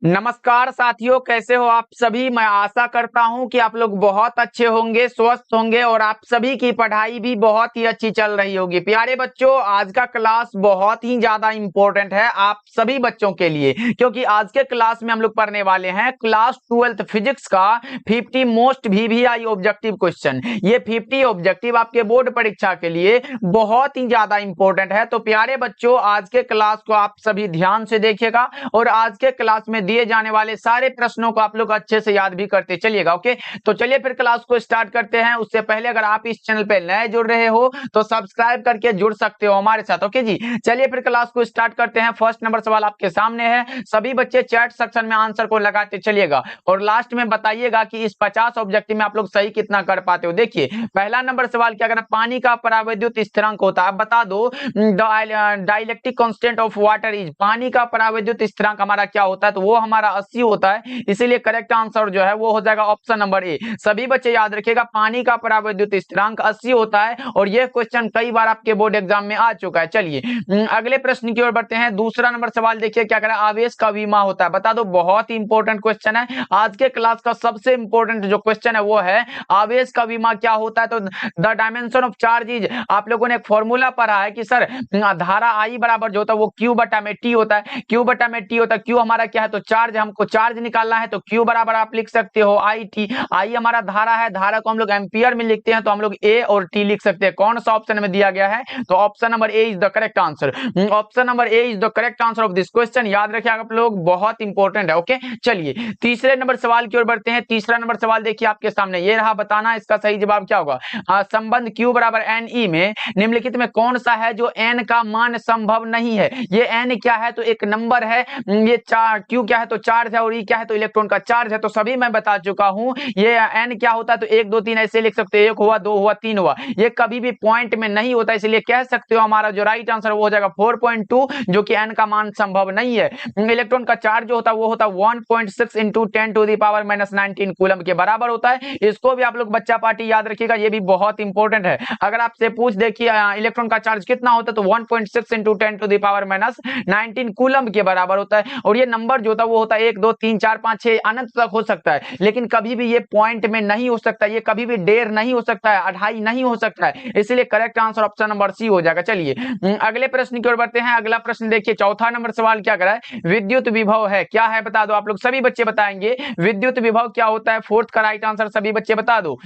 नमस्कार साथियों, कैसे हो आप सभी। मैं आशा करता हूं कि आप लोग बहुत अच्छे होंगे, स्वस्थ होंगे और आप सभी की पढ़ाई भी बहुत ही अच्छी चल रही होगी। प्यारे बच्चों, आज का क्लास बहुत ही ज्यादा इंपॉर्टेंट है आप सभी बच्चों के लिए, क्योंकि आज के क्लास में हम लोग पढ़ने वाले हैं क्लास 12th फिजिक्स का 50 मोस्ट वीवीआई ऑब्जेक्टिव क्वेश्चन। ये 50 ऑब्जेक्टिव आपके बोर्ड परीक्षा के लिए बहुत ही ज्यादा इंपॉर्टेंट है। तो प्यारे बच्चों, आज के क्लास को आप सभी ध्यान से देखिएगा और आज के क्लास में दिए जाने वाले सारे प्रश्नों को आप लोग अच्छे से याद भी करते चलिएगा। ओके, तो चलिए फिर क्लास को स्टार्ट करते हैं। उससे पहले अगर आप इस चैनल पे नए जुड़ रहे हो तो सब्सक्राइब करके जुड़ सकते हो हमारे साथ। ओके जी, चलिए फिर क्लास को स्टार्ट करते हैं। फर्स्ट नंबर सवाल आपके सामने है, सभी बच्चे चैट सेक्शन में आंसर को लगाते चलिएगा और लास्ट में बताइएगा कि इस 50 ऑब्जेक्टिव में आप लोग सही कितना कर पाते हो। देखिए पहला नंबर सवाल क्या कहना, पानी का परावैद्युत स्थिरांक होता है। अब बता दो, dielectric constant of water is, पानी का परावैद्युत स्थिरांक हमारा क्या होता है, तो वो हमारा 80 होता है। इसीलिए करेक्ट आंसर जो है वो हो जाएगा ऑप्शन नंबर ए। सभी बच्चे याद रखिएगा, पानी का परावैद्युत स्थिरांक 80 होता है और यह क्वेश्चन कई बार आपके बोर्ड एग्जाम में आ चुका है। चलिए अगले प्रश्न की ओर बढ़ते हैं। दूसरा नंबर सवाल देखिए क्या कह रहा है, आवेश का विमा होता है। बता दो, बहुत ही इंपॉर्टेंट क्वेश्चन है। आज के क्लास का सबसे इंपॉर्टेंट जो क्वेश्चन है वो है आवेश का विमा क्या होता है। तो the dimension of charge is, आप लोगों ने एक फॉर्मूला पढ़ा है कि सर धारा आई बराबर जो होता है वो क्यू बटा में टी होता है। क्यू बटा में टी होता है, क्यू हमारा क्या है तो चार्ज, हमको चार्ज निकालना है तो क्यू बराबर आप लिख सकते हो आई टी। आई हमारा धारा है, धारा को हम लोग एम्पियर में लिखते हैं तो हम लोग ए और टी लिख सकते हैं। कौन सा ऑप्शन में दिया गया है, तो option number A is the correct answer. Option number A is the correct answer of this question. याद रखिए आप लोग, बहुत इंपॉर्टेंट है। ओके, चलिए तीसरे नंबर सवाल की ओर बढ़ते हैं। तीसरा नंबर सवाल देखिए आपके सामने ये रहा, बताना इसका सही जवाब क्या होगा। संबंध क्यू बराबर एन ई में निम्नलिखित में कौन सा है जो एन का मान संभव नहीं है। ये एन क्या है तो एक नंबर है, ये क्यू क्या है तो चार्ज है और ई क्या है तो इलेक्ट्रॉन का चार्ज है। तो सभी मैं बता चुका हूं। ये एन क्या होता है तो 1 2 3 ऐसे लिख सकते हो, 1 हुआ 2 हुआ 3 हुआ। ये कभी भी पॉइंट में नहीं होता, इसलिए कह सकते हो हमारा जो राइट आंसर वो हो जाएगा 4.2, जो कि एन का मान संभव नहीं है। इलेक्ट्रॉन का चार्ज जो होता है वो होता है 1.6 into 10 to the power -19 coulomb के बराबर होता है। इसको भी आप लोग बच्चा पार्टी याद रखिएगा, ये भी बहुत इंपॉर्टेंट है। अगर आपसे पूछ देखिए इलेक्ट्रॉन का चार्ज कितना होता है तो 1.6 into 10 to the power -19 coulomb के बराबर होता है। और ये नंबर जो होता है वो होता है 1 2 3 4 5 6 अनंत तक हो सकता है, लेकिन कभी भी ये पॉइंट में नहीं हो सकता, ये कभी भी डेढ़ नहीं हो सकता है, अढ़ाई नहीं हो सकता है। इसलिए correct answer option number C हो जाएगा। चलिए अगले प्रश्न की ओर बढ़ते हैं। अगला प्रश्न देखिए, चौथा नंबर सवाल क्या कर रहा है, विद्युत विभव है क्या है, बता दो। आप लोग सभी बच्चे बताएंगे विद्युत विभव क्या होता है। फोर्थ का राइट आंसर सभी बच्चे बता दो।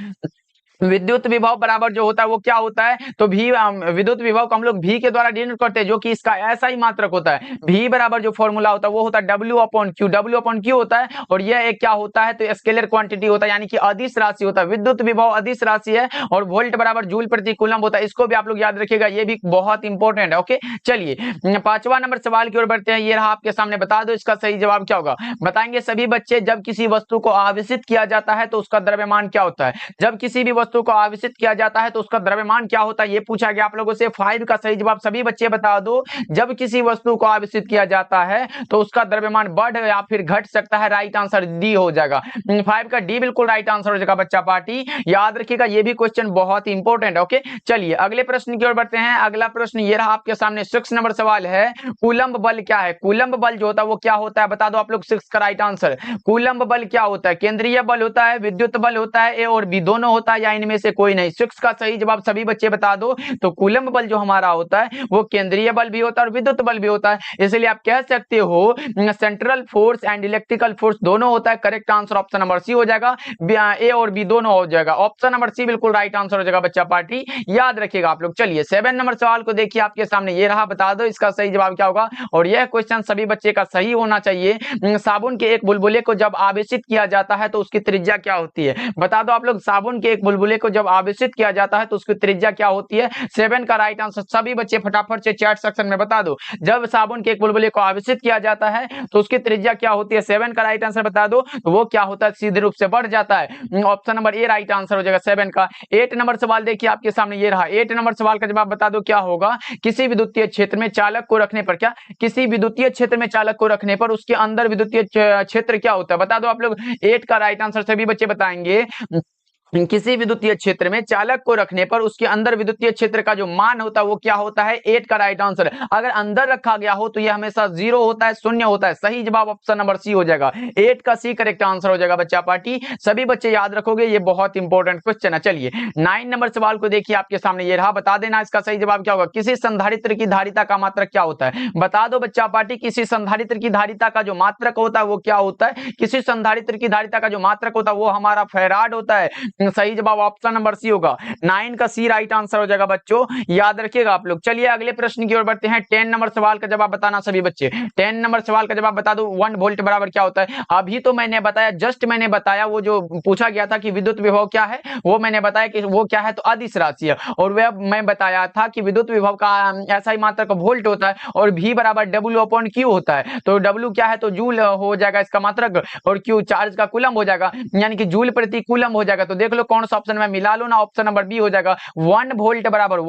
विद्युत विभव बराबर जो होता है वो क्या होता है तो भी विद्युत विभव को हम लोग भी के द्वारा डिनोट करते हैं, जो कि इसका ऐसा ही मात्रक होता है। भी बराबर जो फॉर्मूला होता है वो होता है W upon Q. W upon Q होता है और यह एक क्या होता है तो स्केलर क्वांटिटी होता है, यानी कि अदिश राशि होता है। विद्युत विभव अदिश राशि है और वोल्ट बराबर जूल प्रति कूलम होता है। इसको भी आप लोग याद रखिएगा, ये भी बहुत इंपॉर्टेंट है। ओके, चलिए पांचवा नंबर सवाल की ओर बढ़ते हैं। ये रहा आपके सामने, बता दो इसका सही जवाब क्या होगा। बताएंगे सभी बच्चे, जब किसी वस्तु को आवेशित किया जाता है तो उसका द्रव्यमान क्या होता है। जब किसी भी वस्तु को आवेशित किया जाता है तो उसका द्रव्यमान क्या होता है, ये पूछा गया आप लोगों से। 5 का सही जवाब सभी बच्चे बता दो। जब किसी वस्तु को आवेशित किया जाता है तो उसका द्रव्यमान बढ़ या फिर घट सकता है। राइट आंसर डी हो जाएगा। 5 का डी बिल्कुल राइट आंसर हो जाएगा बच्चा पार्टी, याद रखिएगा, ये भी क्वेश्चन बहुत इंपॉर्टेंट है। ओके, चलिए अगले प्रश्न की ओर बढ़ते हैं। अगला प्रश्न ये रहा आपके सामने, 6 नंबर सवाल है, कूलम्ब बल क्या है। कूलम्ब बल जो होता है वो क्या होता है, बता दो आप लोग। 6 का राइट आंसर, कूलम्ब बल क्या होता है। केंद्रीय बल होता है, विद्युत बल होता है, ए और बी दोनों होता है, या इनमें से कोई नहीं। 6 का सही जवाब सभी बच्चे बता दो। तो कूलम्ब बल जो हमारा होता है वो केंद्रीय बल भी होता है और विद्युत बल भी होता है। इसलिए आप कह सकते हो central force and electrical force दोनों होता है। Correct answer option number C हो जाएगा, ए और बी दोनों हो जाएगा। ऑप्शन नंबर सी बिल्कुल राइट आंसर हो जाएगा बच्चा पार्टी, याद रखिएगा आप लोग। चलिए 7 नंबर सवाल को देखिए आपके सामने, ये रहा, बता दो इसका सही जवाब क्या होगा। और यह क्वेश्चन सभी बच्चे का सही होना चाहिए। साबुन के एक बुलबुले को जब आवेशित किया जाता है तो उसकी त्रिज्या क्या होती है, बता दो आप लोग। साबुन के एक बुलबुले को जब आवेशित किया जाता है तो उसकी त्रिज्या क्या होती है। 7 का राइट आंसर सभी बच्चे फटाफट से चैट सेक्शन में बता दो। जब साबुन के एक बुलबुले को आवेशित किया जाता है तो उसकी त्रिज्या क्या होती है। 7 का राइट आंसर बता दो, तो वो क्या होता है, सीधे रूप से बढ़ जाता है। Option number A right answer हो जाएगा 7 का। 8 नंबर सवाल देखिए आपके सामने, ये रहा। 8 नंबर सवाल का जवाब बता दो क्या होगा। किसी विद्युतीय क्षेत्र में चालक को रखने पर, क्या किसी विद्युतीय क्षेत्र में चालक को रखने पर उसके अंदर विद्युतीय क्षेत्र क्या होता है, बता दो आप लोग। 8 का राइट आंसर सभी बच्चे बताएंगे किसी विद्युतीय क्षेत्र में चालक को रखने पर उसके अंदर विद्युतीय क्षेत्र का जो मान होता है वो क्या होता है 8 का राइट आंसर। अगर अंदर रखा गया हो तो ये हमेशा 0 होता है, शून्य होता है। सही जवाब ऑप्शन नंबर सी हो जाएगा, 8 का सी करेक्ट आंसर हो जाएगा बच्चा पार्टी। सभी बच्चे याद रखोगे, ये बहुत इंपॉर्टेंट क्वेश्चन है। चलिए 9 नंबर सवाल को देखिए आपके सामने, ये रहा, बता देना इसका सही जवाब क्या होगा। किसी संधारित्र की धारिता का मात्रक क्या होता है, बता दो बच्चा पार्टी। किसी संधारित्र की धारिता का जो मात्रक होता है वो क्या होता है, किसी संधारित्र की धारिता का जो मात्रक होता है वो हमारा फैराड होता है। सही जवाब ऑप्शन नंबर सी होगा, 9 का सी राइट आंसर हो जाएगा बच्चों, याद रखिएगा आप लोग। चलिए अगले प्रश्न की ओर बढ़ते हैं। 10 नंबर सवाल का जवाब बताना सभी बच्चे। 10 नंबर सवाल का जवाब बता दो, 1 वोल्ट बराबर क्या होता है। अभी तो मैंने बताया, जस्ट मैंने बताया, वो जो पूछा गया था कि विद्युत विभव क्या है, वो मैंने बताया कि वो क्या है, तो अदिश राशि है। और वह मैं बताया था कि विद्युत विभव का ऐसा ही मात्रक वोल्ट होता है और V बराबर W/Q होता है। तो W क्या है, तो जूल हो जाएगा इसका मात्रक, और Q चार्ज का कूलम हो जाएगा, यानी कि जूल प्रति कूलम हो जाएगा। तो देख लो कौन सा ऑप्शन में मिला लो ना, ऑप्शन नंबर बी हो जाएगा। 1 वोल्ट बराबर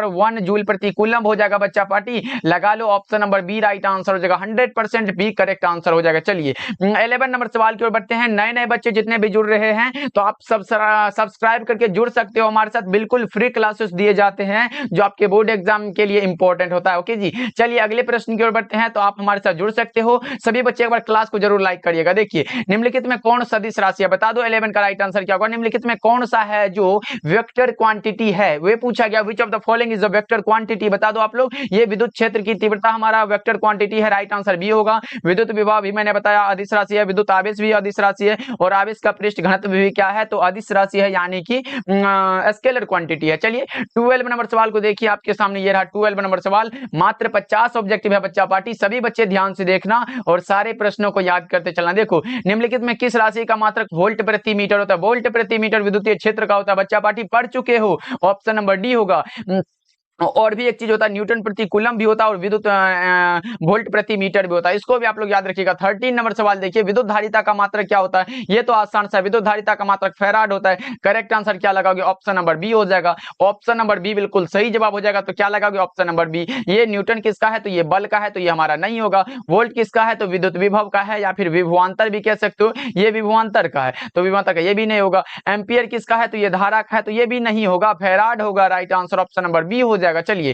1 जूल प्रति कूलम हो जाएगा बच्चा पार्टी, लगा लो option number B right answer हो जाएगा, 100% बी करेक्ट आंसर हो जाएगा। चलिए 11 नंबर सवाल की ओर बढ़ते हैं। नए नए बच्चे जितने भी जुड़ रहे हैं तो आप सब सब्सक्राइब करके जुड़ सकते हो हमारे साथ, बिल्कुल फ्री क्लासेस दिए जाते हैं जो आपके बोर्ड एग्जाम के लिए इंपॉर्टेंट होता है। ओके जी, चलिए अगले प्रश्न की ओर बढ़ते हैं। तो आप हमारे साथ जुड़ सकते हो, सभी बच्चे एक बार क्लास को जरूर लाइक करिएगा। देखिए निम्नलिखित में कौन सदिश राशि है, बता दो 11 का राइट आंसर क्या होगा। निम्नलिखित में कौन सा है जो वेक्टर क्वांटिटी है, वे पूछा गया। Which of the following is a vector quantity, बता दो आप लोग। ये विद्युत क्षेत्र की तीव्रता हमारा वेक्टर क्वांटिटी है, राइट आंसर बी होगा। विद्युत विभव भी मैंने बताया अदिश राशि है, विद्युत आवेश भी अदिश राशि है, और आवेश का पृष्ठ घनत्व भी क्या है, तो अदिश राशि है, यानी कि स्केलर क्वांटिटी है। चलिए 12 नंबर सवाल को देखिए आपके सामने, ये रहा 12 नंबर सवाल। मात्र 50 ऑब्जेक्टिव है बच्चा पार्टी, सभी बच्चे ध्यान से देखना और सारे प्रश्नों को याद करते चलना। देखो निम्नलिखित में किस राशि का मात्रक वोल्ट प्रति मीटर होता है, वोल्ट प्रति मीटर विद्युतीय क्षेत्र का होता है बच्चा पार्टी, पढ़ चुके हो, ऑप्शन नंबर डी होगा। और भी एक चीज होता है, न्यूटन प्रति कूलम भी होता है और विद्युत वोल्ट प्रति मीटर भी होता है, इसको भी आप लोग याद रखिएगा। 13 नंबर सवाल देखिए, विद्युत धारिता का मात्रक क्या होता है, ये तो आसान सा, विद्युत धारिता का मात्रक फैराड होता है। करेक्ट आंसर क्या लगाओगे, ऑप्शन नंबर बी हो जाएगा, ऑप्शन नंबर बी बिल्कुल सही जवाब हो जाएगा। तो क्या लगाओगे, ऑप्शन नंबर बी। ये न्यूटन किसका है, तो ये बल का है, तो ये हमारा नहीं होगा। वोल्ट किसका है, तो विद्युत विभव का है, या फिर विभवांतर भी कह सकते हो, ये विभवांतर का है, तो विभवांतर का ये भी नहीं होगा। एम्पियर किसका है, तो ये धारा का है, तो ये भी नहीं होगा, फैराड होगा, right answer option number B हो जाएगा। चलिए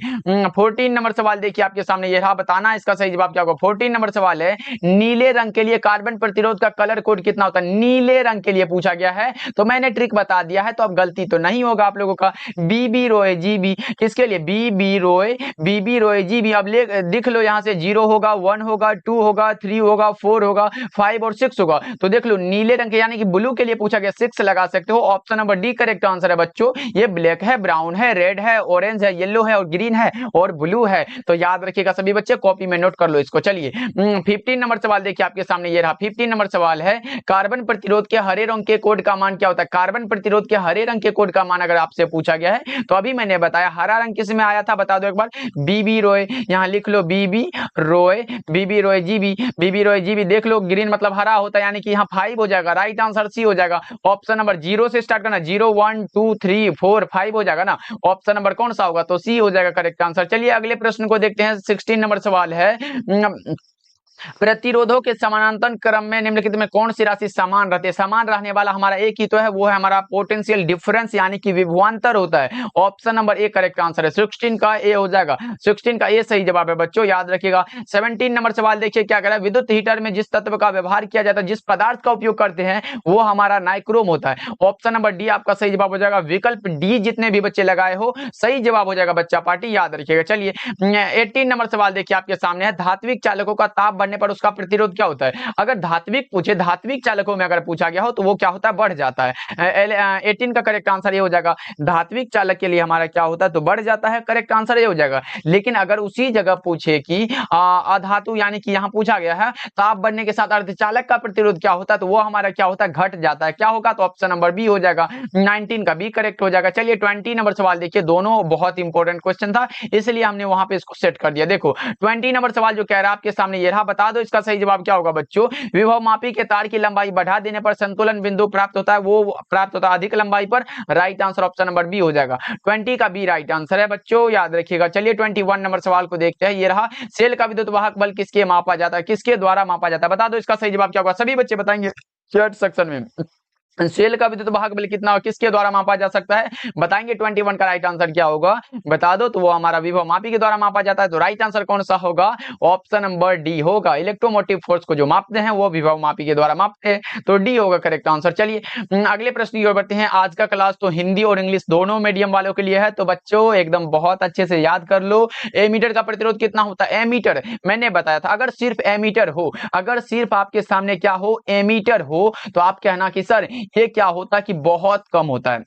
14 नंबर सवाल देखिए आपके सामने, ये रहा, बताना इसका सही जवाब क्या होगा। 14 नंबर सवाल है, नीले रंग के लिए कार्बन प्रतिरोध का कलर कोड कितना होता है, नीले रंग के लिए पूछा गया है, तो मैंने ट्रिक बता दिया है, तो अब गलती तो नहीं होगा आप लोगों का। बीबी रोए जीबी किसके लिए, बीबी रोए जीबी। अब दिख लो यहां से, 0 होगा, 1 होगा, 2 होगा, 3 होगा, 4 होगा, 5 और 6 होगा। तो देख लो नीले रंग के यानी कि ब्लू के लिए पूछा गया, 6 लगा सकते हो, option number D correct answer है बच्चों। ये ब्लैक है, ब्राउन है, रेड है, ऑरेंज है, येलो है और ग्रीन है और ब्लू है, तो याद रखिएगा सभी बच्चे, कॉपी में नोट कर लो इसको। चलिए 15 नंबर सवाल देखिए आपके सामने, ये रहा 15 नंबर सवाल है, कार्बन प्रतिरोध के हरे रंग के कोड का मान क्या होता है। कार्बन प्रतिरोध के हरे रंग के कोड का मान अगर आपसे पूछा गया है तो अभी मैंने बताया, हरा रंग किस में आया था बता दो एक बार, बीबी रोए, यहां लिख लो बीबी रोए जीबी, देख लो ग्रीन मतलब हरा होता है, यानी कि यहाँ 5 हो जाएगा, राइट आंसर सी हो जाएगा। ऑप्शन नंबर 0 से स्टार्ट करना, 0 1 2 3 4 5 हो जाएगा ना, ऑप्शन नंबर कौन सा होगा, तो सी हो जाएगा करेक्ट आंसर। चलिए अगले प्रश्न को देखते हैं। 16 नंबर सवाल है, प्रतिरोधों के समानांतर क्रम में निम्नलिखित में कौन सी राशि समान रहती है। समान रहने वाला हमारा एक ही तो है, वो है हमारा पोटेंशियल डिफरेंस, यानी कि विभवांतर होता है, option number A correct answer है, 16 का ए हो जाएगा, 16 का ए सही जवाब है बच्चों, याद रखिएगा। 17 नंबर सवाल देखिए क्या कह रहा है, विद्युत हीटर में जिस तत्व का व्यवहार किया जाता है, जिस पदार्थ का उपयोग करते हैं, वो हमारा नाइक्रोम होता है, ऑप्शन नंबर डी आपका सही जवाब हो जाएगा। विकल्प डी जितने भी बच्चे लगाए हो सही जवाब हो जाएगा बच्चा पार्टी, याद रखिएगा। चलिए 18 नंबर सवाल देखिए आपके सामने है, धात्विक चालकों का ताप बढ़ने पर उसका प्रतिरोध क्या होता है। अगर धात्विक पूछे, धात्विक चालकों में अगर पूछा गया हो तो वो क्या होता है, बढ़ जाता है। 18 का करेक्ट आंसर ये हो जाएगा, धात्विक चालक के लिए हमारा क्या होता है, तो बढ़ जाता है, करेक्ट आंसर ये हो जाएगा। लेकिन अगर उसी जगह पूछे कि अधातु, यानी कि यहाँ पूछा गया है ताप बढ़ने के साथ अर्धचालक का प्रतिरोध क्या होता है, तो वो हमारा क्या होता है, घट जाता है, क्या होगा, तो ऑप्शन नंबर बी हो जाएगा, 19 का बी करेक्ट हो जाएगा। चलिए 20 नंबर सवाल देखिए, दोनों बहुत इंपॉर्टेंट क्वेश्चन था, इसलिए हमने वहां पे इसको सेट कर दिया। देखो 20 नंबर सवाल जो कह रहा है आपके सामने, ये रहा, बता दो इसका सही जवाब क्या होगा बच्चों। विभव मापी के तार की लंबाई बढ़ा देने पर संतुलन बिंदु प्राप्त होता है, वो प्राप्त होता है अधिक लंबाई पर, right answer option number B हो जाएगा, 20 का बी राइट आंसर है बच्चों, याद रखिएगा। चलिए 21 नंबर सवाल को देखते हैं, ये रहा, सेल का विद्युत वाहक बल किसके मापा जाता है, किसके द्वारा मापा जाता है, बता दो इसका सही जवाब क्या होगा, सभी बच्चे बताएंगे चैट सेक्शन में। सेल का विद्युत वाहक बल कितना किसके द्वारा मापा जा सकता है? बताएंगे 21 का राइट आंसर क्या होगा, बता दो। तो वो हमारा विभव मापी के द्वारा मापा जाता है। तो राइट आंसर कौन सा होगा? ऑप्शन नंबर डी होगा। इलेक्ट्रोमोटिव फोर्स को जो मापते हैं वो विभव मापी के द्वारा मापते हैं, तो डी होगा करेक्ट आंसर। चलिए अगले प्रश्न की ओर बढ़ते हैं। आज का क्लास तो हिंदी और इंग्लिश दोनों मीडियम वालों के लिए है, तो बच्चों एकदम बहुत अच्छे से याद कर लो। एमीटर का प्रतिरोध कितना होता है? एमीटर मैंने बताया था, अगर सिर्फ एमीटर हो, अगर सिर्फ आपके सामने क्या हो? एमीटर हो, तो आप कहना कि सर ये क्या होता है कि बहुत कम होता है।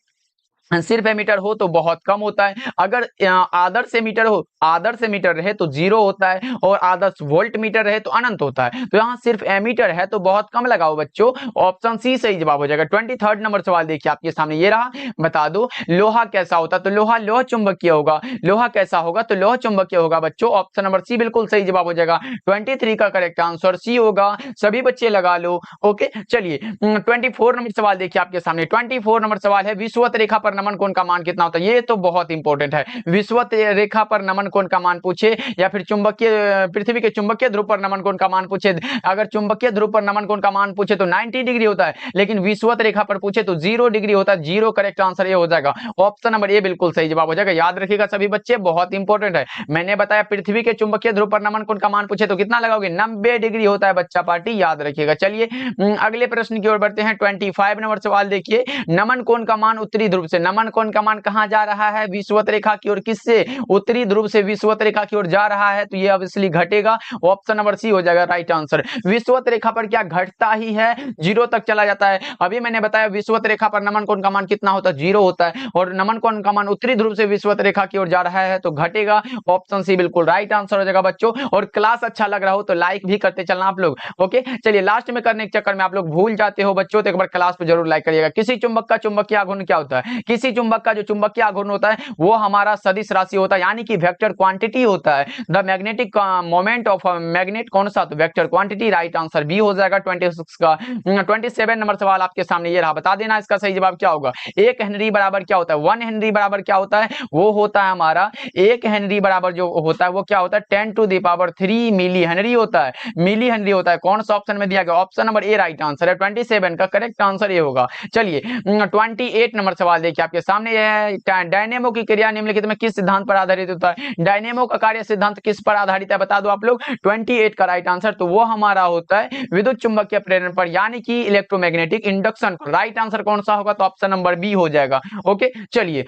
सिर्फ एमीटर हो तो बहुत कम होता है। अगर आदर्श एमीटर हो, आदर्श एमीटर रहे तो 0 होता है, और आदर्श वोल्ट मीटर रहे तो अनंत होता है। तो यहाँ सिर्फ एमीटर है तो बहुत कम लगाओ बच्चों। ऑप्शन सी सही जवाब हो जाएगा। 23 नंबर सवाल देखिए आपके सामने ये रहा, बता दो लोहा कैसा होता है? तो लोहा लोह चुंबकीय होगा। लोहा कैसा होगा? तो लोह चुंबकीय होगा बच्चों। ऑप्शन नंबर सी बिल्कुल सही जवाब हो जाएगा। 23 का करेक्ट आंसर सी होगा। सभी बच्चे लगा लो। ओके चलिए 24 नंबर सवाल देखिए आपके सामने। 24 नंबर सवाल है, विषुवत रेखा पर नमन कोण का मान कितना होता है? ये तो बहुत इंपॉर्टेंट है। विषुवत रेखा पर नमन कोण का मान पूछे, या फिर चुंबकीय पृथ्वी के चुंबकीय ध्रुव पर नमन कोण का मान पूछे। अगर चुंबकीय ध्रुव पर नमन कोण का मान पूछे तो 90 डिग्री होता है, लेकिन विषुवत रेखा पर पूछे तो 0 डिग्री होता है। 0 करेक्ट आंसर ये हो जाएगा। ऑप्शन नंबर ए बिल्कुल सही जवाब हो जाएगा। याद रखिएगा सभी बच्चे, बहुत इंपॉर्टेंट है। मैंने बताया पृथ्वी के चुंबकीय ध्रुव पर नमन कोण का मान पूछे तो कितना लगाओगे? 90 डिग्री होता है बच्चा पार्टी, याद रखिएगा। चलिए अगले प्रश्न की ओर बढ़ते हैं। 25 नंबर सवाल देखिए, नमन कोण का मान उत्तरी ध्रुव से, नमन कोण का मान कहां जा रहा है? विषुवत रेखा की ओर। किससे? उत्तरी ध्रुव से विषुवत रेखा की ओर जा रहा है, तो ये ऑब्वियसली घटेगा। ऑप्शन नंबर सी हो जाएगा राइट आंसर। विषुवत रेखा पर क्या घटता ही है? 0 तक चला जाता है। अभी मैंने बताया विषुवत रेखा पर नमन कोण का मान कितना होता है? 0 होता है, और नमन कोण का मान उत्तरी ध्रुव से विषुवत रेखा की ओर जा रहा है तो घटेगा। ऑप्शन सी बिल्कुल राइट आंसर हो जाएगा बच्चों। और क्लास अच्छा लग रहा हो तो लाइक भी करते चलना आप लोग। ओके चलिए, लास्ट में करने के चक्कर में आप लोग भूल जाते हो बच्चों, तो एक बार क्लास पे जरूर लाइक करिएगा। किसी चुंबक का चुंबकीय आघूर्ण क्या होता है? किसी चुंबक का जो चुंबकीय आघूर्ण होता है वो हमारा सदिश राशि होता है, यानी कि वेक्टर क्वांटिटी होता है। The magnetic moment of magnet कौन सा? तो vector quantity. Right answer B हो जाएगा 26 का। 27 नंबर सवाल आपके सामने ये रहा, बता देना इसका सही जवाब क्या होगा। 1 हेनरी बराबर क्या होता है? 1 हेनरी बराबर क्या होता है? वो होता है हमारा 1 हेनरी बराबर जो होता है वो क्या होता है? 10 to the power 3 milli henry होता है। मिली हेनरी होता है। कौन सा ऑप्शन में दिया गया? Option number A right answer है। 27 का करेक्ट आंसर ये होगा। चलिए 28 नंबर सवाल देखिए आपके सामने, यह है डायनेमो की क्रिया निम्नलिखित में किस सिद्धांत पर आधारित होता है? डायनेमो का कार्य सिद्धांत किस पर आधारित है? बता दो आप लोग। 28 का राइट आंसर तो वो हमारा होता है विद्युत चुंबकीय प्रेरण पर, यानी कि इलेक्ट्रोमैग्नेटिक इंडक्शन। राइट आंसर कौन सा होगा? तो ऑप्शन नंबर बी हो जाएगा। ओके चलिए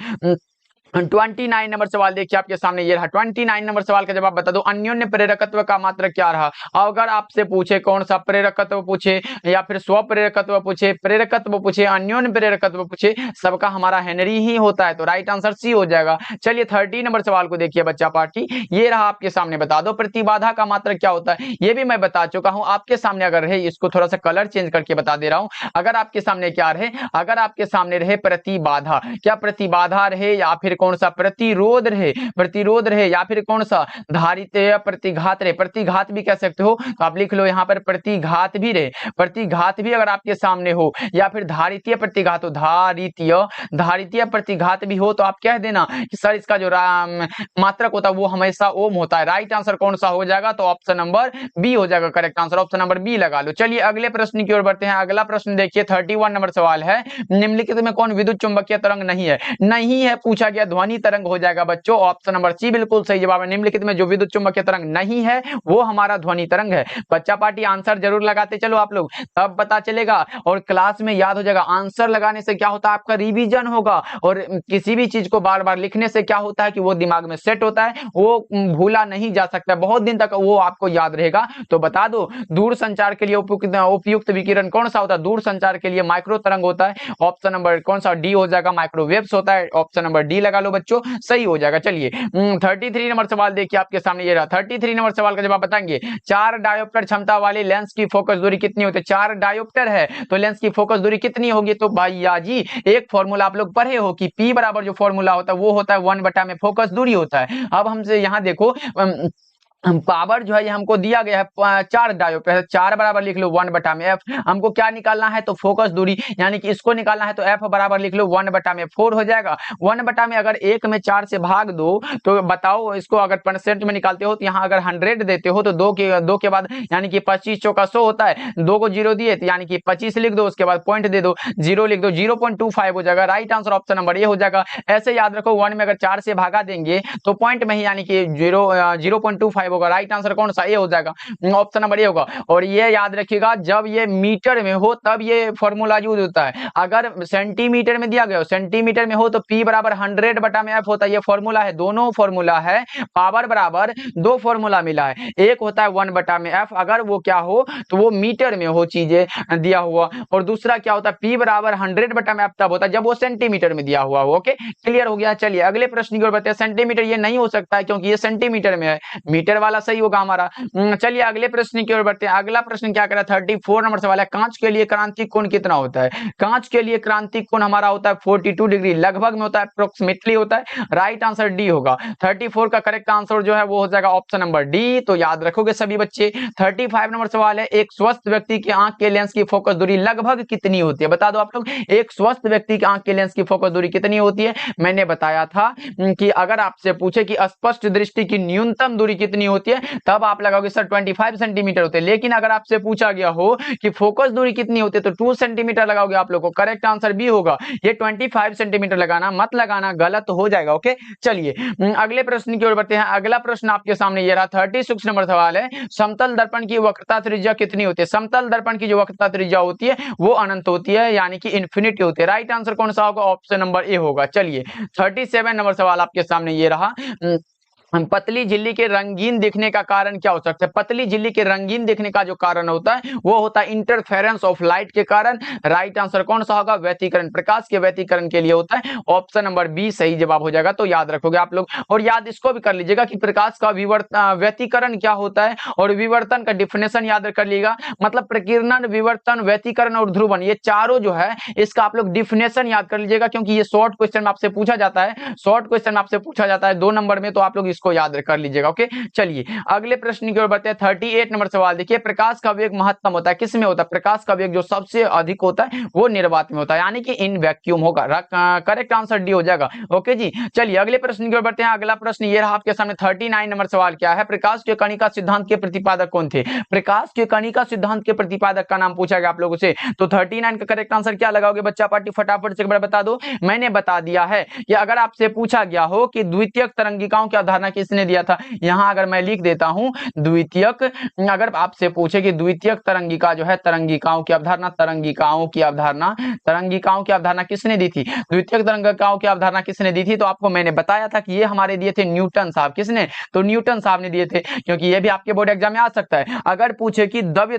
29 नंबर सवाल देखिए आपके सामने ये रहा। 29 नंबर सवाल का जवाब बता दो। अन्योन्य प्रेरकत्व का मात्रक क्या रहा? अगर आपसे पूछे कौन सा प्रेरकत्व पूछे, या फिर स्व प्रेरकत्व पूछे, प्रेरकत्व पूछे, अन्योन्य प्रेरकत्व पूछे, सबका हमारा हेनरी ही होता है, तो राइट आंसर सी हो जाएगा। चलिए 30 नंबर सवाल को देखिए बच्चा पार्टी, ये रहा आपके सामने, बता दो प्रतिबाधा का मात्रक क्या होता है? ये भी मैं बता चुका हूं आपके सामने। अगर रहे, इसको थोड़ा सा कलर चेंज करके बता दे रहा हूं। अगर आपके सामने क्या रहे? अगर आपके सामने रहे प्रतिबाधा, क्या प्रतिबाधा रहे, या फिर कौन सा प्रतिरोध रहे, प्रतिरोध रहे, या फिर कौन सा धारित या प्रतिघात रहे, प्रतिघात भी कह सकते हो, तो आप लिख लो यहाँ पर प्रतिघात भी रहे, प्रतिघात भी अगर आपके सामने हो, या फिर धारितीय प्रतिघात हो, धारितीय प्रतिघात भी हो, तो आप कह देना कि सर इसका जो मात्रक होता है वो हमेशा ओम होता है। राइट आंसर कौन सा हो जाएगा? तो ऑप्शन नंबर बी हो जाएगा correct answer. Option number B लगा लो। चलिए अगले प्रश्न की ओर बढ़ते हैं। अगला प्रश्न देखिए 31 नंबर सवाल है, निम्नलिखित में कौन विद्युत चुंबकीय तरंग नहीं है? नहीं है पूछा गया, ध्वनि तरंग हो जाएगा बच्चों। ऑप्शन नंबर सी बिल्कुल सही जवाब है। निम्नलिखित में जो विद्युत चुंबकीय तरंग नहीं है वो हमारा ध्वनि तरंग है। बच्चा पार्टी आंसर जरूर लगाते चलो आप लोग, तब पता चलेगा और क्लास में याद हो जाएगा। आंसर लगाने से क्या होता है? आपका रिवीजन होगा, और किसी भी चीज को बार बार लिखने से क्या होता है कि वो दिमाग में सेट होता है, वो भूला नहीं जा सकता, बहुत दिन तक वो आपको याद रहेगा। तो बता दो दूर संचार के लिए उपयुक्त विकिरण कौन सा होता है? दूर संचार के लिए माइक्रो तरंग होता है। ऑप्शन नंबर कौन सा? डी हो जाएगा, माइक्रोवेव्स होता है। ऑप्शन नंबर डी लगा लो बच्चों, सही हो जाएगा। चलिए 33 नंबर सवाल देखिए आपके सामने ये रहा। 33 नंबर सवाल का जवाब बताएंगे। 4 डायोप्टर क्षमता वाले लेंस की फोकस दूरी कितनी होती है? 4 डायोप्टर है तो लेंस की फोकस दूरी कितनी होगी? तो भैया जी एक फॉर्मूला आप लोग पढ़े हो कि P बराबर जो फॉर्मूला होता है वो होता है 1 बटा में फोकस दूरी होता है। अब हमसे यहाँ देखो पावर जो है ये हमको दिया गया है 4 डायोड पे, 4 बराबर लिख लो 1/f। हमको क्या निकालना है तो फोकस दूरी, यानी कि इसको निकालना है तो f बराबर लिख लो 1/4 हो जाएगा। 1/में अगर 1 में 4 से भाग दो तो बताओ इसको अगर परसेंट में निकालते हो तो यहाँ अगर 100 देते हो तो 2 के बाद यानी कि 25 चौका 100 होता है, 2 को 0 दिए तो यानी कि 25 लिख दो, उसके बाद पॉइंट दे दो, 0 लिख दो, 0.25 हो जाएगा। Right answer option number A हो जाएगा। ऐसे याद रखो 1 में अगर 4 से भागा देंगे तो पॉइंट में ही यानी कि 0.25 होगा। राइट आंसर कौन सा, ए हो जाएगा, ऑप्शन नंबर ए होगा। और ये याद रखिएगा जब ये मीटर में हो तब ये फॉर्मूला यूज होता है। अगर सेंटीमीटर में दिया गया हो, सेंटीमीटर में हो तो P बराबर 100/f होता है। ये फॉर्मूला है, दोनों फॉर्मूला है। पावर बराबर 2 फॉर्मूला मिला है, एक होता है 1/f अगर वो क्या हो तो वो मीटर में हो चीजें दिया हुआ, और दूसरा क्या होता है P बराबर 100/f तब होता है जब वो सेंटीमीटर में दिया हुआ हो। ओके, क्लियर हो गया। चलिए अगले प्रश्न की ओर बढ़ते हैं। सेंटीमीटर ये नहीं हो सकता है क्योंकि ये सेंटीमीटर में है, मीटर वाला सही होगा हमारा। चलिए अगले प्रश्न की ओर बढ़ते हैं। अगला प्रश्न क्या कह रहा है, 34 नंबर सवाल है। कांच के लिए क्रांतिक कोण कितना होता है? कांच के लिए क्रांतिक कोण हमारा होता है 42 डिग्री, लगभग में होता है, अप्रोक्सीमेटली होता है। राइट आंसर डी होगा। 34 का करेक्ट आंसर जो है वो हो जाएगा ऑप्शन नंबर डी। तो याद रखोगे सभी बच्चे। 35 नंबर सवाल है। एक स्वस्थ व्यक्ति की आंख के लेंस की फोकस दूरी लगभग कितनी होती है? बता दो आप लोग, एक स्वस्थ व्यक्ति की आंख के लेंस की फोकस दूरी कितनी होती है? मैंने बताया था कि अगर आपसे पूछे कि स्पष्ट दृष्टि की न्यूनतम दूरी कितनी होती है तब आप लगाओगे सर 25 सेंटीमीटर होते हैं। लेकिन अगर आपसे पूछा गया हो कि फोकस दूरी कितनी होती है तो 2 सेंटीमीटर लगाओगे आप लोग को। करेक्ट आंसर बी होगा। ये 25 सेंटीमीटर लगाना मत लगाना, गलत हो जाएगा। ओके, चलिए अगले प्रश्न की ओर बढ़ते हैं। अगला प्रश्न आपके सामने ये रहा, 36 नंबर सवाल है। समतल दर्पण की वक्रता त्रिज्या कितनी होती है? समतल दर्पण की जो वक्रता त्रिज्या होती है वो अनंत होती है, यानी कि इन्फिनिटी होती है। राइट आंसर कौन सा होगा? ऑप्शन नंबर ए होगा। चलिए 37 नंबर सवाल आपके सामने ये रहा। पतली झिल्ली के रंगीन दिखने का कारण क्या हो सकता है? पतली झिल्ली के रंगीन दिखने का जो कारण होता है वो होता है इंटरफेरेंस ऑफ लाइट के कारण। राइट आंसर कौन सा होगा? व्यतिकरण, प्रकाश के व्यतिकरण के लिए होता है। ऑप्शन नंबर बी सही जवाब हो जाएगा। तो याद रखोगे आप लोग, और याद इसको भी कर लीजिएगा कि प्रकाश का व्यतिकरण क्या होता है और विवर्तन का डिफिनेशन याद कर लीजिएगा। मतलब प्रकीर्णन, विवर्तन, व्यतिकरण और ध्रुवन, ये चारों जो है इसका आप लोग डिफिनेशन याद कर लीजिएगा, क्योंकि ये शॉर्ट क्वेश्चन आपसे पूछा जाता है। शॉर्ट क्वेश्चन आपसे पूछा जाता है 2 नंबर में, तो आप लोग को याद कर लीजिएगा। ओके, चलिए अगले प्रश्न की ओर बढ़ते हैं। 38 नंबर सवाल देखिए, प्रकाश का वेग महत्तम होता है, किस में होता है? प्रकाश का वेग जो सबसे अधिक होता है वो निर्वात में होता है, यानी कि इन वैक्यूम होगा। करेक्ट आंसर डी हो जाएगा। ओके जी, चलिए अगले प्रश्न की ओर बढ़ते हैं। अगला प्रश्न ये रहा आपके सामने। 39 नंबर सवाल क्या है? प्रकाश के कणिका सिद्धांत के प्रतिपादक कौन थे? प्रकाश के कणिका सिद्धांत के प्रतिपादक का नाम पूछा गया आप लोगों से, तो 39 का करेक्ट आंसर क्या लगाओगे बच्चा पार्टी? फटाफट से एक बार बता दो। मैंने बता दिया है कि अगर आपसे पूछा गया हो कि द्वितीयक तरंगिकाओं की अवधारणा किसने दिया था, यहां अगर मैं लिख देता हूं द्वितीयक, अगर आपसे पूछे कि द्वितीयक तरंगिका जो है, तरंगिकाओं की अवधारणा, तरंगिकाओं की अवधारणा, तरंगिकाओं की अवधारणा किसने दी थी? द्वितीयक तरंगिकाओं की अवधारणा किसने दी थी? तो आपको मैंने बताया था कि ये हमारे दिए थे न्यूटन साहब। किसने? तो न्यूटन साहब ने दिए थे, क्योंकि ये भी आपके बोर्ड एग्जाम में आ सकता है। अगर पूछे कि द्रव्य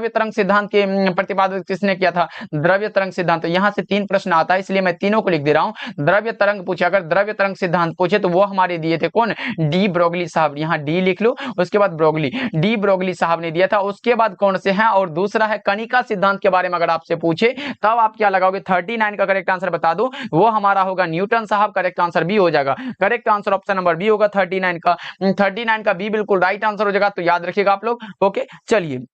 तरंग सिद्धांत के प्रतिपादक किसने किया था? द्रव्य तरंग सिद्धांत, यहां से 3 प्रश्न आता है इसलिए मैं तीनों को लिख दे रहा हूं। द्रव्य तरंग पूछे, अगर द्रव्य तरंग सिद्धांत पूछे तो वो हमारे दिए थे कौन? डी ब्रोगली साहब। यहाँ डी लिख लो, उसके बाद ब्रोगली, डी ब्रोगली साहब ने दिया था। उसके बाद कौन से हैं? और दूसरा है कणिका सिद्धांत के बारे में अगर आपसे पूछे तब आप क्या लगाओगे? 39 का करेक्ट आंसर बता दो, वो हमारा होगा न्यूटन साहब। करेक्ट आंसर बी हो जाएगा। Correct answer option number B होगा 39 का। 39 का बी बिल्कुल राइट आंसर हो जाएगा, तो याद रखिएगा आप लोग। ओके, चलिए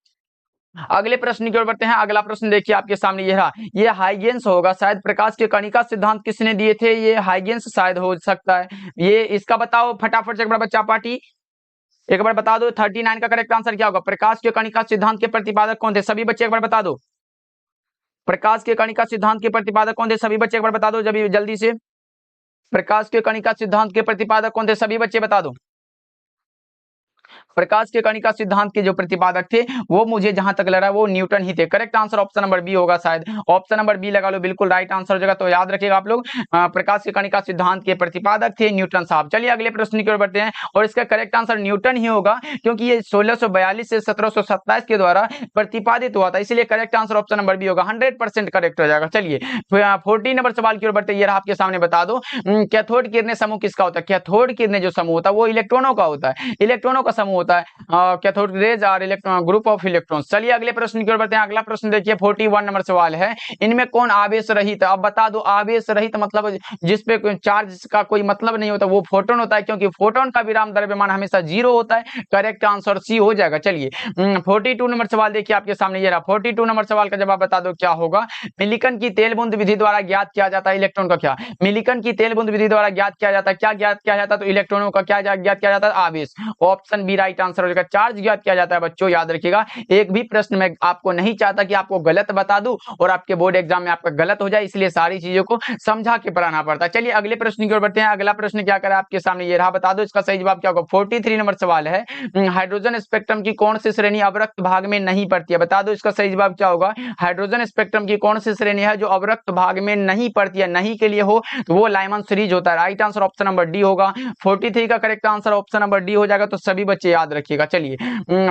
अगले प्रश्न की ओर बढ़ते हैं। अगला प्रश्न देखिए आपके सामने ये रहा, ये हाइगेंस होगा शायद। प्रकाश के कणिका सिद्धांत किसने दिए थे? ये हाइगेंस शायद हो सकता है। ये इसका बताओ फटाफट से एक बार बच्चा पार्टी, एक बार बता दो 39 का करेक्ट आंसर क्या होगा? प्रकाश के कणिका सिद्धांत के प्रतिपादक कौन थे? सभी बच्चे एक बार बता दो। प्रकाश के कणिका सिद्धांत के प्रतिपादक कौन थे? सभी बच्चे एक बार बता दो जल्दी से। प्रकाश के कणिका सिद्धांत के प्रतिपादक कौन थे? सभी बच्चे बता दो। प्रकाश के कणिका सिद्धांत के जो प्रतिपादक थे वो मुझे जहां तक लग रहा है वो न्यूटन ही थे। Correct answer option number B होगा शायद। ऑप्शन नंबर बी लगा लो, बिल्कुल राइट आंसर हो जाएगा। तो याद रखिएगा आप लोग, प्रकाश के कणिका सिद्धांत के प्रतिपादक थे न्यूटन साहब। चलिए अगले प्रश्न की ओर बढ़ते हैं, और इसका करेक्ट आंसर न्यूटन ही होगा, क्योंकि ये 1642 से 1727 के द्वारा प्रतिपादित हुआ था, इसलिए correct answer option number B होगा। 100% करेक्ट हो जाएगा। चलिए 14 नंबर सवाल की ओर बढ़ते हैं। ये आपके सामने बता दो, कैथोड किरणें समूह किसका होता है? कैथोड किरणें जो समूह होता है वो इलेक्ट्रॉनों का होता है। इलेक्ट्रॉनों का समूह होता है, कैथोड रेज और इलेक्ट्रॉन ग्रुप ऑफ इलेक्ट्रॉन। चलिए अगले प्रश्न की ओर बढ़ते हैं। अगला प्रश्न देखिए 41 नंबर सवाल है, इनमें कौन आवेश रहित। अब बता दो आवेश रहित मतलब जिसपे चार्ज का कोई मतलब नहीं होता, वो फोटोन होता है, क्योंकि फोटोन का विराम द्रव्यमान हमेशा 0 होता है। करेक्ट आंसर सी हो जाएगा। चलिए 42 नंबर सवाल देखिए आपके सामने ये रहा। 42 नंबर सवाल का जवाब बता दो क्या होगा। मिलिकन की तेल बूंद विधि द्वारा ज्ञात किया जाता है इलेक्ट्रॉन का क्या। मिलिकन की तेल बूंद विधि द्वारा ज्ञात किया जाता है, क्या ज्ञात किया जाता है, तो इलेक्ट्रॉनों का क्या ज्ञात किया जाता है, आवेश। ऑप्शन बी राइट आंसर हो जाएगा। चार्ज ज्ञात किया जाता है बच्चों, याद रखिएगा। एक भी प्रश्न में आपको नहीं चाहता कि आपको गलत बता दूं और आपके बोर्ड एग्जाम में आपका गलत हो जाए, इसलिए सारी चीजों को समझा के पढ़ाना पड़ता है। चलिए अगले प्रश्न की ओर बढ़ते हैं। अगला प्रश्न क्या करा आपके सामने ये रहा, बता दो इसका सही जवाब क्या होगा। 43 नंबर सवाल है, हाइड्रोजन स्पेक्ट्रम की कौन सी श्रेणी अवरक्त भाग में नहीं पड़ती है। बता दो इसका सही जवाब क्या होगा। हाइड्रोजन स्पेक्ट्रम की कौन सी श्रेणी है जो अवरक्त भाग में नहीं पड़ती है। नहीं के लिए हो तो वो लाइमन सीरीज होता है। Right answer option number D होगा। 43 का correct answer option number D हो जाएगा, तो सभी बच्चे याद रखिएगा। चलिए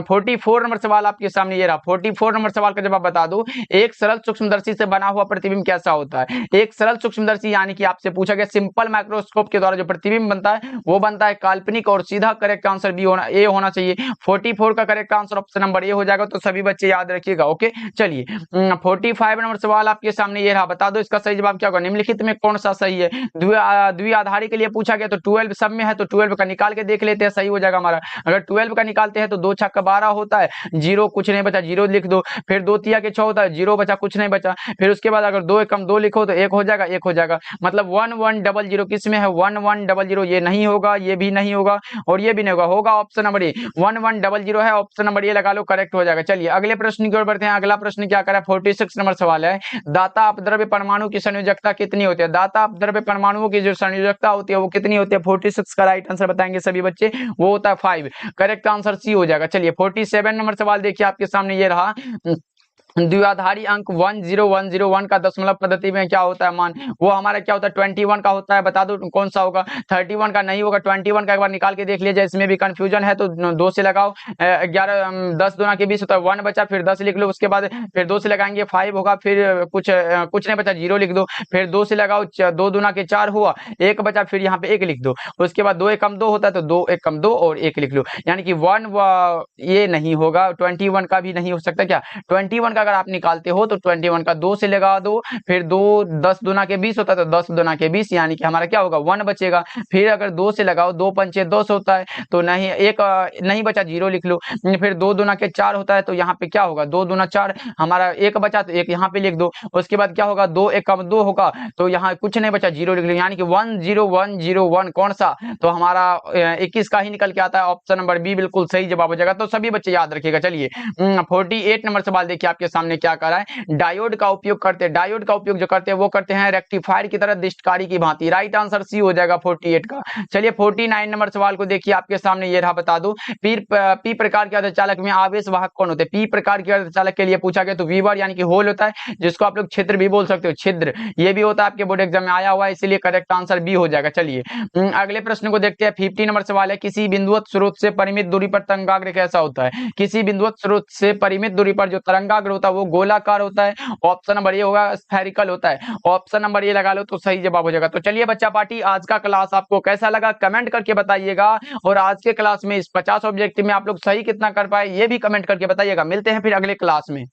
44 नंबर सवाल आपके सामने ये रहा। 44 नंबर सवाल का जवाब बता दो, एक सरल सूक्ष्मदर्शी से बना हुआ प्रतिबिंब कैसा होता है। एक सरल सूक्ष्मदर्शी यानी कि आपसे पूछा गया सिंपल माइक्रोस्कोप के द्वारा जो प्रतिबिंब बनता है वो बनता है काल्पनिक और सीधा। करेक्ट आंसर बी होना ए होना चाहिए। 44 का correct answer option number A हो जाएगा, तो सभी बच्चे याद रखिएगा। ओके चलिए 45 नंबर सवाल आपके सामने ये रहा, बता दो इसका सही जवाब क्या होगा। निम्नलिखित में कौन सा सही है। द्विआधारी के लिए पूछा गया, तो 12 सब में है, तो 12 का निकाल के देख लेते हैं, सही हो जाएगा हमारा। अगर 12 का निकालते हैं तो 2 छक्का 12 होता है, 0 कुछ नहीं बचा 0 लिख दो। फिर 2 तिया के 6 होता है, 0 बचा कुछ नहीं बचा। फिर उसके बाद अगर 2 एकम 2 लिखो तो 1 हो जाएगा, 1 हो जाएगा। मतलब 1100 किस में है, 1100 ये नहीं होगा, ये भी नहीं होगा और ये भी नहीं होगा, होगा ऑप्शन नंबर ए 1100 है। ऑप्शन नंबर ए लगा लो, करेक्ट हो जाएगा। चलिए अगले प्रश्न की ओर बढ़ते हैं। अगला प्रश्न क्या करा, 46 नंबर सवाल है, दाता अपद्रव्य परमाणु की संयोजकता कितनी होती है। दाता अपद्रव्य परमाणुओं की जो संयोजकता होती है वो कितनी होती है। 46 का राइट आंसर बताएंगे सभी बच्चे, वो होता है 5। करेक्ट आंसर सी हो जाएगा। चलिए 47 नंबर सवाल देखिए आपके सामने ये रहा, द्विआधारी अंक 10101 का दशमलव पद्धति में क्या होता है मान, वो हमारा क्या होता है 21 का होता है। बता दो कौन सा होगा। 31 का नहीं होगा, 21 का एक बार निकाल के देख लीजिए, इसमें भी कंफ्यूजन है तो 2 से लगाओ। 11 10 दूना के 20 होता है, 1 बचा, फिर 10 लिख लो। उसके बाद फिर 2 से लगाएंगे 5 होगा, फिर कुछ नहीं बचा 0 लिख दो। फिर 2 से लगाओ 2 दूना के 4 हुआ, 1 बचा, फिर यहाँ पे 1 लिख दो। उसके बाद 2 एकम 2 होता है, तो 2 एकम 2 और 1 लिख लो। यानी कि 1 ये नहीं होगा, 21 का भी नहीं हो सकता। क्या 21 अगर आप निकालते हो तो 21 का 2 से लगा दो, फिर 2 10 दूना के 20 होता है, तो 10 दूना के 20 यानी कि हमारा क्या होगा 1 बचेगा। फिर अगर 2 से लगाओ 2 पंचे 10 होता है, तो नहीं 1 नहीं बचा 0 लिख लो। फिर 2 दूना के 4 होता है, तो यहाँ पे क्या होगा 2 दूना 4, हमारा 1 बचा तो 1 यहाँ पे लिख दो। उसके बाद क्या होगा 2 एकम 2 होगा, तो यहाँ कुछ नहीं बचा 0 लिख लो। यानी कि 10101 कौन सा, तो हमारा 21 का ही निकल के आता है। ऑप्शन नंबर बी बिल्कुल सही जवाब हो जाएगा, तो सभी बच्चे याद रखिएगा। चलिए 48 नंबर सवाल देखिए आपके सामने क्या कर रहा है, डायोड का उपयोग करते हैं। डायोड का उपयोग जो करते हैं वो करते हैं रेक्टिफायर की तरह दिष्टकारी की भांति। राइट आंसर सी हो जाएगा 48 का। चलिए 49 नंबर सवाल को देखिए आपके सामने ये रहा, बता दो पी प्रकार के अर्धचालक में आवेश वाहक कौन होते हैं। पी प्रकार के अर्धचालक के लिए पूछा गया, तो वीवर यानी कि होल होता है, जिसको आप लोग छिद्र भी बोल सकते हो, छिद्र ये भी होता है, आपके बोर्ड एग्जाम में आया हुआ है, इसलिए करेक्ट आंसर बी हो जाएगा। चलिए अगले प्रश्न को देखते हैं। 50 नंबर सवाल है, किसी बिंदुवत स्रोत से परिमित दूरी पर तरंगाग्र कैसा होता है। किसी बिंदुवत स्रोत से परिमित दूरी पर जो तरंगाग्र होता है वो गोलाकार होता है। ऑप्शन नंबर ये होगा स्फेरिकल होता है। ऑप्शन नंबर ये लगा लो, तो सही जवाब हो जाएगा। तो चलिए बच्चा पार्टी, आज का क्लास आपको कैसा लगा कमेंट करके बताइएगा, और आज के क्लास में इस 50 ऑब्जेक्टिव में आप लोग सही कितना कर पाए ये भी कमेंट करके बताइएगा। मिलते हैं फिर अगले क्लास में।